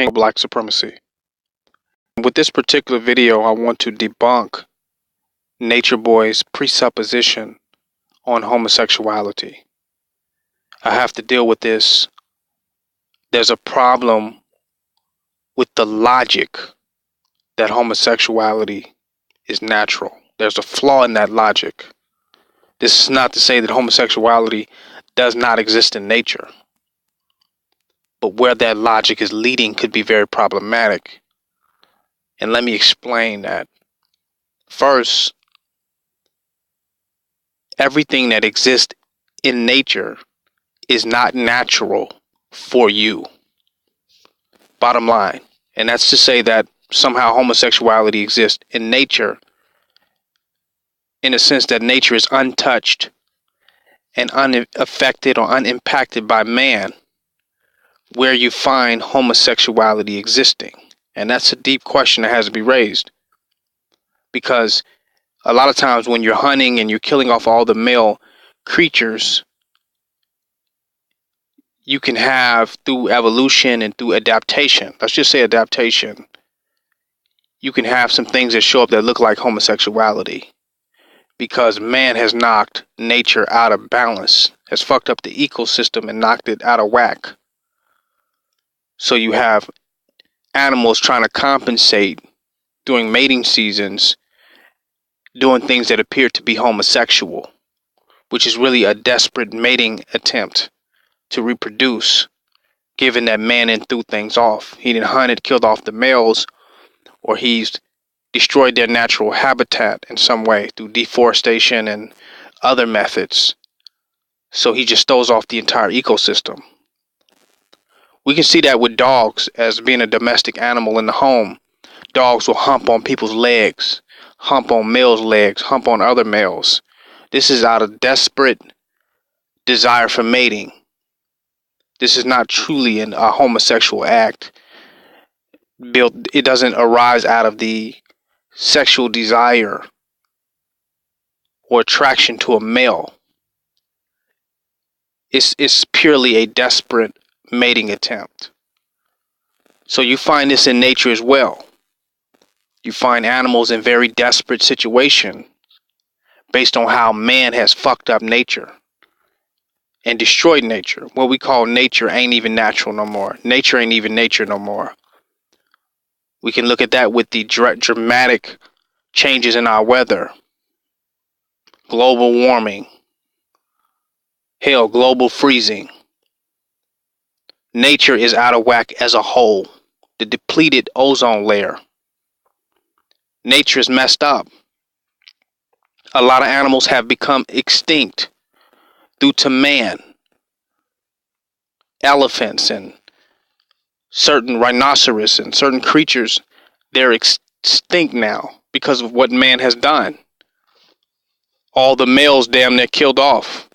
King of Black Supremacy. With this particular video, I want to debunk Nature Boy's presupposition on homosexuality. I have to deal with this. There's a problem with the logic that homosexuality is natural. There's a flaw in that logic. This is not to say that homosexuality does not exist in nature, but where that logic is leading could be very problematic. And let me explain that. First, everything that exists in nature is not natural for you. Bottom line. And that's to say that somehow homosexuality exists in nature in a sense that nature is untouched and unaffected or unimpacted by man, where you find homosexuality existing. And that's a deep question that has to be raised, because a lot of times when you're hunting and you're killing off all the male creatures, you can have, through evolution and through adaptation, let's just say adaptation, you can have some things that show up that look like homosexuality, because man has knocked nature out of balance, has fucked up the ecosystem and knocked it out of whack. So you have animals trying to compensate during mating seasons, doing things that appear to be homosexual, which is really a desperate mating attempt to reproduce, given that man then threw things off. He didn't hunted, killed off the males, or he's destroyed their natural habitat in some way through deforestation and other methods. So he just throws off the entire ecosystem. We can see that with dogs as being a domestic animal in the home. Dogs will hump on people's legs, hump on males' legs, hump on other males. This is out of desperate desire for mating. This is not truly a homosexual act. It doesn't arise out of the sexual desire or attraction to a male. It's purely a desperate mating attempt. So you find this in nature as well. You find animals in very desperate situations based on how man has fucked up nature and destroyed nature. What we call nature ain't even natural no more. Nature ain't even nature no more. We can look at that with the dramatic changes in our weather, global warming, hell, global freezing. Nature is out of whack as a whole. The depleted ozone layer. Nature is messed up. A lot of animals have become extinct due to man. Elephants and certain rhinoceros and certain creatures, they're extinct now because of what man has done. All the males damn near killed off.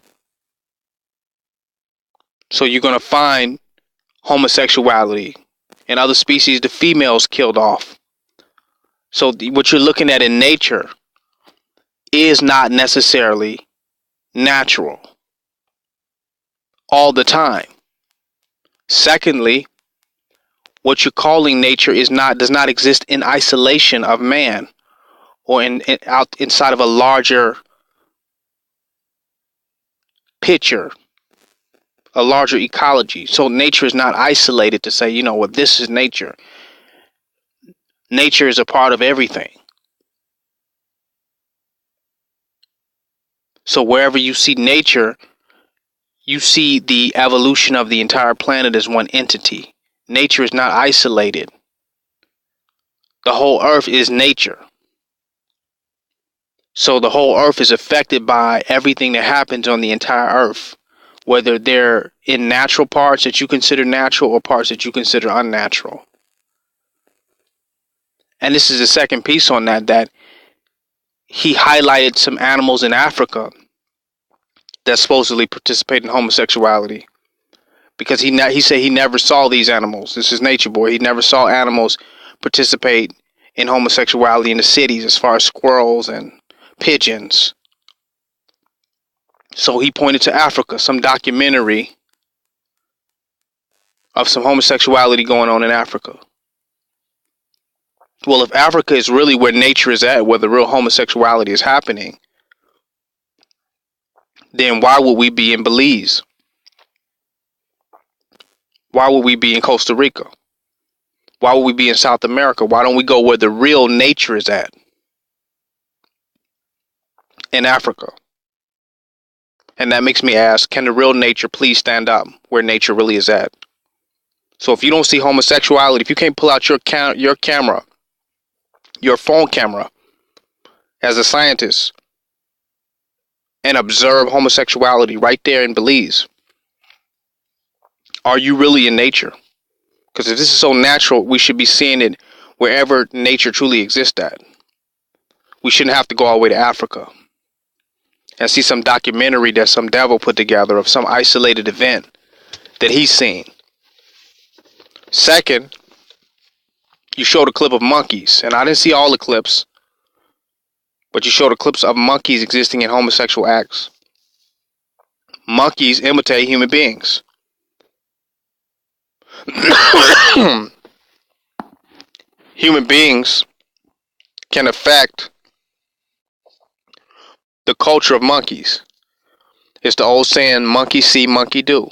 So you're going to find homosexuality in other species, the females killed off. So what you're looking at in nature is not necessarily natural all the time. Secondly, what you're calling nature does not exist in isolation of man or out inside of a larger picture, a larger ecology. So nature is not isolated to say, this is nature. Nature is a part of everything. So wherever you see nature, you see the evolution of the entire planet as one entity. Nature is not isolated. The whole earth is nature. So the whole earth is affected by everything that happens on the entire earth, whether they're in natural parts that you consider natural or parts that you consider unnatural. And this is the second piece on that he highlighted some animals in Africa that supposedly participate in homosexuality, because he said he never saw these animals. This is Nature Boy. He never saw animals participate in homosexuality in the cities, as far as squirrels and pigeons. So he pointed to Africa, some documentary of some homosexuality going on in Africa. Well, if Africa is really where nature is at, where the real homosexuality is happening, then why would we be in Belize? Why would we be in Costa Rica? Why would we be in South America? Why don't we go where the real nature is at? In Africa. And that makes me ask, can the real nature please stand up where nature really is at? So if you don't see homosexuality, if you can't pull out your camera, your phone camera, as a scientist, and observe homosexuality right there in Belize, are you really in nature? Because if this is so natural, we should be seeing it wherever nature truly exists at. We shouldn't have to go all the way to Africa and see some documentary that some devil put together of some isolated event that he's seen. Second, you showed a clip of monkeys, and I didn't see all the clips, but you showed the clips of monkeys existing in homosexual acts. Monkeys imitate human beings. Human beings can affect the culture of monkeys. It's the old saying, monkey see, monkey do.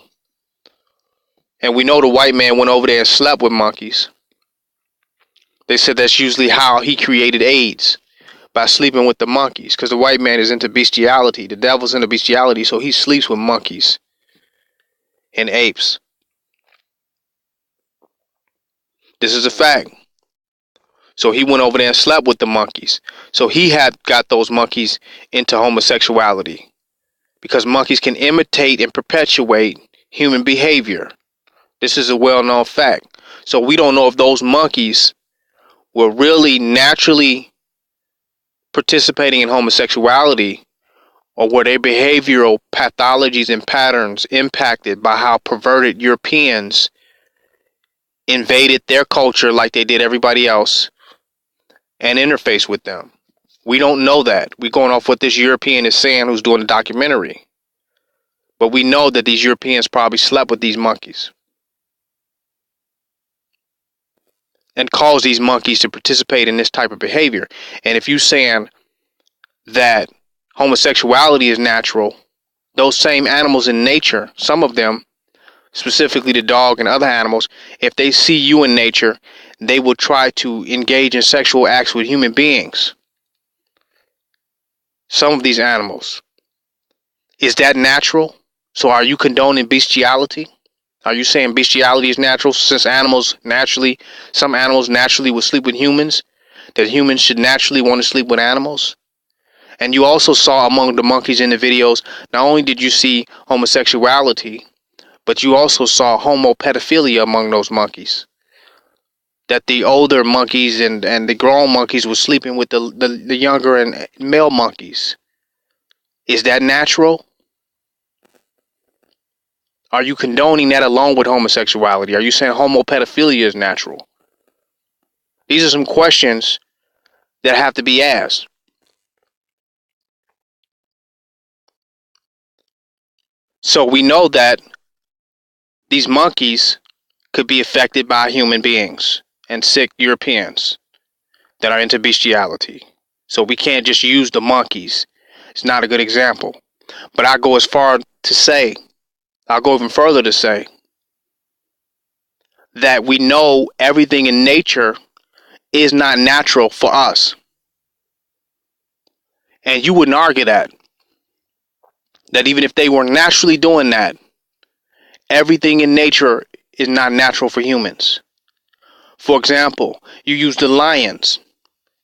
And we know the white man went over there and slept with monkeys. They said that's usually how he created AIDS, by sleeping with the monkeys, because the white man is into bestiality. The devil's into bestiality, so he sleeps with monkeys and apes. This is a fact. So he went over there and slept with the monkeys. So he had got those monkeys into homosexuality, because monkeys can imitate and perpetuate human behavior. This is a well-known fact. So we don't know if those monkeys were really naturally participating in homosexuality, or were their behavioral pathologies and patterns impacted by how perverted Europeans invaded their culture like they did everybody else and interfaced with them. We don't know that. We're going off what this European is saying who's doing the documentary. But we know that these Europeans probably slept with these monkeys and caused these monkeys to participate in this type of behavior. And if you're saying that homosexuality is natural, those same animals in nature, some of them, specifically the dog and other animals, if they see you in nature, they will try to engage in sexual acts with human beings. Some of these animals. Is that natural? So are you condoning bestiality? Are you saying bestiality is natural, since some animals naturally will sleep with humans, that humans should naturally want to sleep with animals? And you also saw among the monkeys in the videos, not only did you see homosexuality, but you also saw homopedophilia among those monkeys. That the older monkeys and the grown monkeys were sleeping with the younger and male monkeys. Is that natural? Are you condoning that along with homosexuality? Are you saying homopedophilia is natural? These are some questions that have to be asked. So we know that these monkeys could be affected by human beings and sick Europeans that are into bestiality. So we can't just use the monkeys. It's not a good example. But I go as far to say, I'll go even further to say, that we know everything in nature is not natural for us. And you wouldn't argue that even if they were naturally doing that, everything in nature is not natural for humans. For example, you used the lions,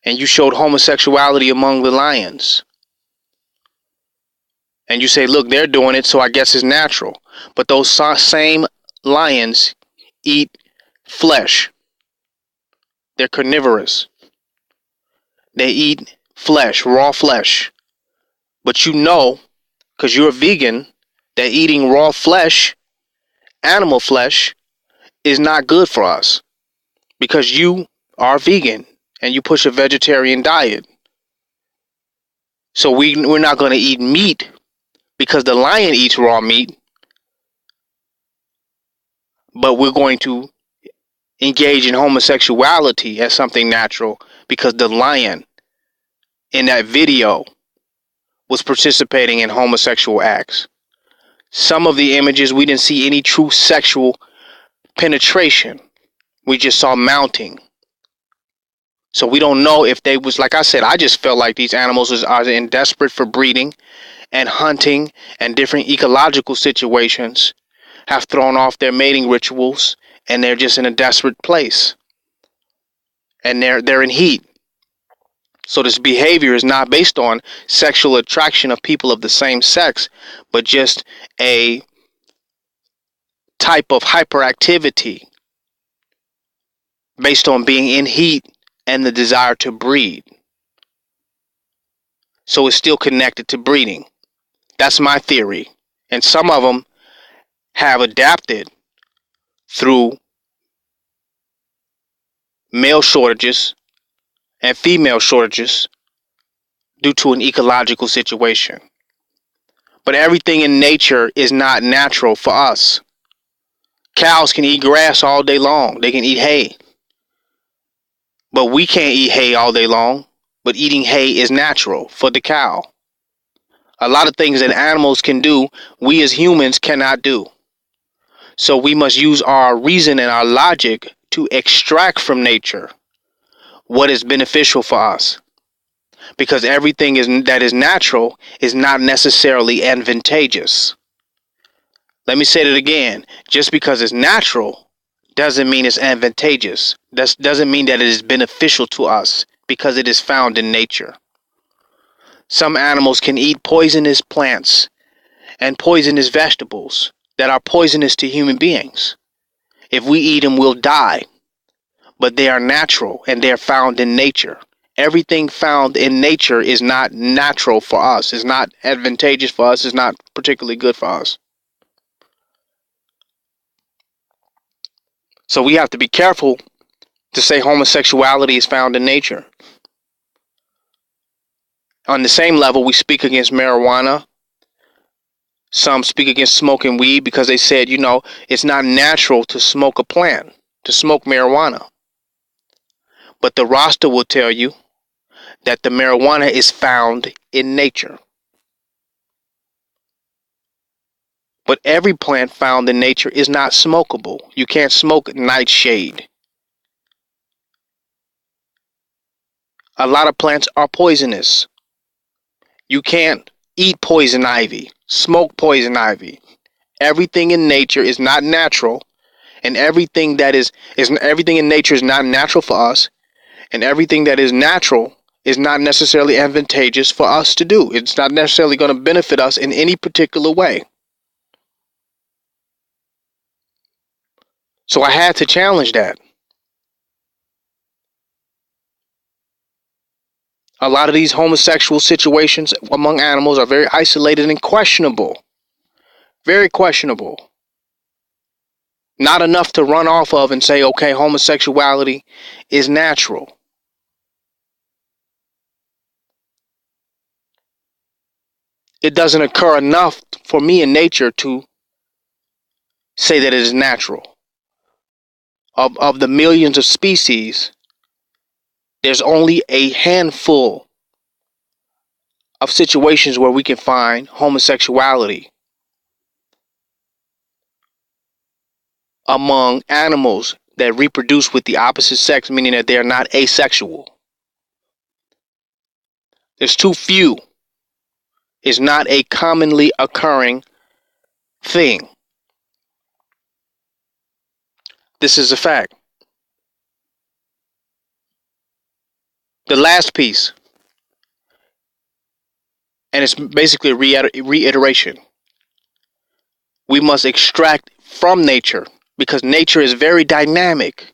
and you showed homosexuality among the lions. And you say, look, they're doing it, so I guess it's natural. But those same lions eat flesh. They're carnivorous. They eat flesh, raw flesh. But you know, because you're a vegan, that eating raw flesh, animal flesh, is not good for us. Because you are vegan and you push a vegetarian diet. So we're not going to eat meat because the lion eats raw meat. but we're going to engage in homosexuality as something natural because the lion in that video was participating in homosexual acts. Some of the images, we didn't see any true sexual penetration. We just saw mounting. So we don't know if they was, like I said, I just felt like these animals are in desperate for breeding and hunting, and different ecological situations have thrown off their mating rituals, and they're just in a desperate place. And they're in heat. So this behavior is not based on sexual attraction of people of the same sex, but just a type of hyperactivity based on being in heat and the desire to breed. So it's still connected to breeding. That's my theory. And some of them have adapted through male shortages and female shortages due to an ecological situation. But everything in nature is not natural for us. Cows can eat grass all day long. They can eat hay. But we can't eat hay all day long. But eating hay is natural for the cow. A lot of things that animals can do, we as humans cannot do. So we must use our reason and our logic to extract from nature what is beneficial for us. Because everything that is natural is not necessarily advantageous. Let me say that again. Just because it's natural doesn't mean it's advantageous. That doesn't mean that it is beneficial to us because it is found in nature. Some animals can eat poisonous plants and poisonous vegetables that are poisonous to human beings. If we eat them, we'll die. But they are natural and they are found in nature. Everything found in nature is not natural for us. It's not advantageous for us. It's not particularly good for us. So we have to be careful to say homosexuality is found in nature. On the same level, we speak against marijuana. Some speak against smoking weed because they said, it's not natural to smoke a plant, to smoke marijuana. But the roster will tell you that the marijuana is found in nature. But every plant found in nature is not smokable. You can't smoke nightshade. A lot of plants are poisonous. You can't eat poison ivy, smoke poison ivy. Everything in nature is not natural, and everything that is everything in nature is not natural for us, and everything that is natural is not necessarily advantageous for us to do. It's not necessarily going to benefit us in any particular way. So I had to challenge that. A lot of these homosexual situations among animals are very isolated and questionable. Very questionable. Not enough to run off of and say, okay, homosexuality is natural. It doesn't occur enough for me in nature to say that it is natural. Of the millions of species, there's only a handful of situations where we can find homosexuality among animals that reproduce with the opposite sex, meaning that they are not asexual. There's too few. It's not a commonly occurring thing. This is a fact. The last piece, and it's basically a reiteration. We must extract from nature because nature is very dynamic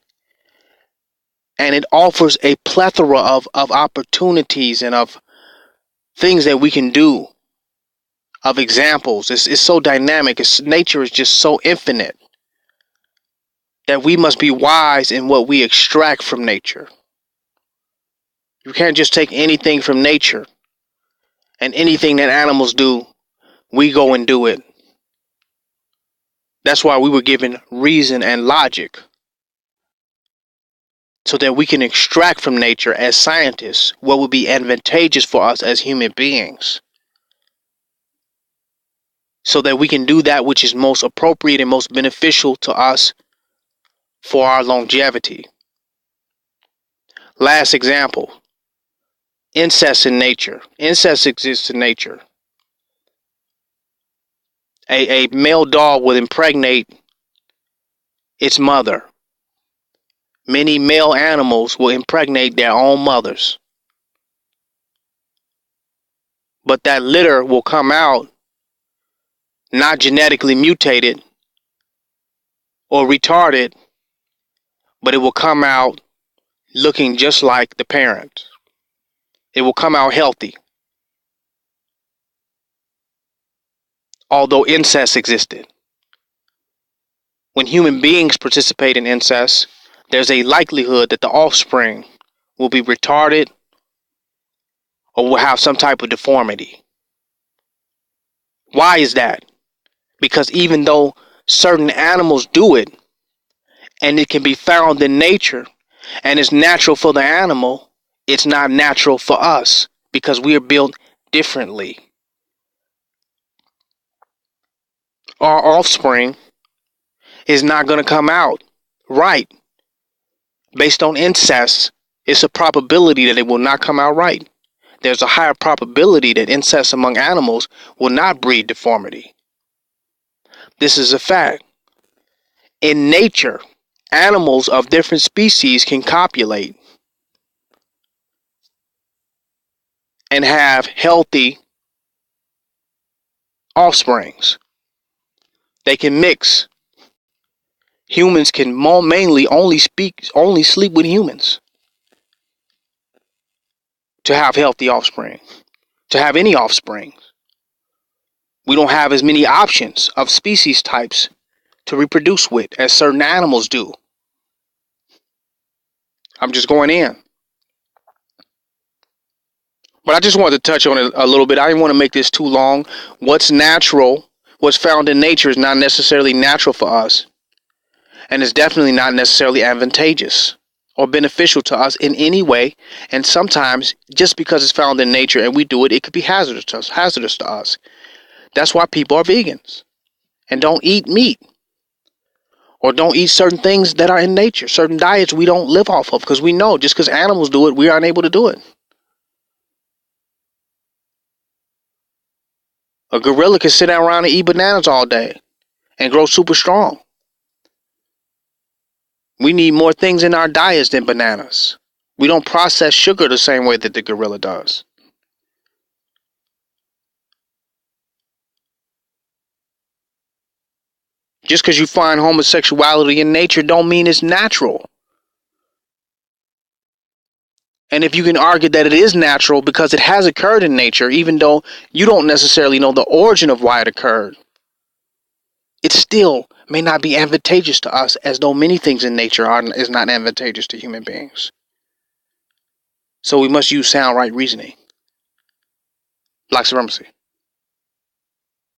and it offers a plethora of opportunities and of things that we can do, of examples. It's so dynamic. Nature is just so infinite that we must be wise in what we extract from nature. You can't just take anything from nature, and anything that animals do, we go and do it. That's why we were given reason and logic, so that we can extract from nature as scientists what would be advantageous for us as human beings, so that we can do that which is most appropriate and most beneficial to us for our longevity. Last example, incest in nature. Incest exists in nature. A male dog will impregnate its mother. Many male animals will impregnate their own mothers. But that litter will come out not genetically mutated or retarded, but it will come out looking just like the parent. It will come out healthy. Although incest existed. When human beings participate in incest, there's a likelihood that the offspring will be retarded or will have some type of deformity. Why is that? Because even though certain animals do it, and it can be found in nature, and it's natural for the animal, it's not natural for us, because we are built differently. Our offspring is not going to come out right. Based on incest, it's a probability that it will not come out right. There's a higher probability that incest among animals will not breed deformity. This is a fact. In nature, animals of different species can copulate and have healthy offsprings. They can mix. Humans can mainly only sleep with humans to have healthy offspring, to have any offspring. We don't have as many options of species types to reproduce with as certain animals do. I'm just going in. But I just wanted to touch on it a little bit. I didn't want to make this too long. What's natural, what's found in nature is not necessarily natural for us. And it's definitely not necessarily advantageous or beneficial to us in any way. And sometimes, just because it's found in nature and we do it, it could be hazardous to us. That's why people are vegans and don't eat meat or don't eat certain things that are in nature, certain diets we don't live off of, because we know just because animals do it, we aren't able to do it. A gorilla can sit around and eat bananas all day and grow super strong. We need more things in our diets than bananas. We don't process sugar the same way that the gorilla does. Just because you find homosexuality in nature don't mean it's natural. And if you can argue that it is natural because it has occurred in nature, even though you don't necessarily know the origin of why it occurred, it still may not be advantageous to us, as though many things in nature is not advantageous to human beings. So we must use sound right reasoning. Black supremacy.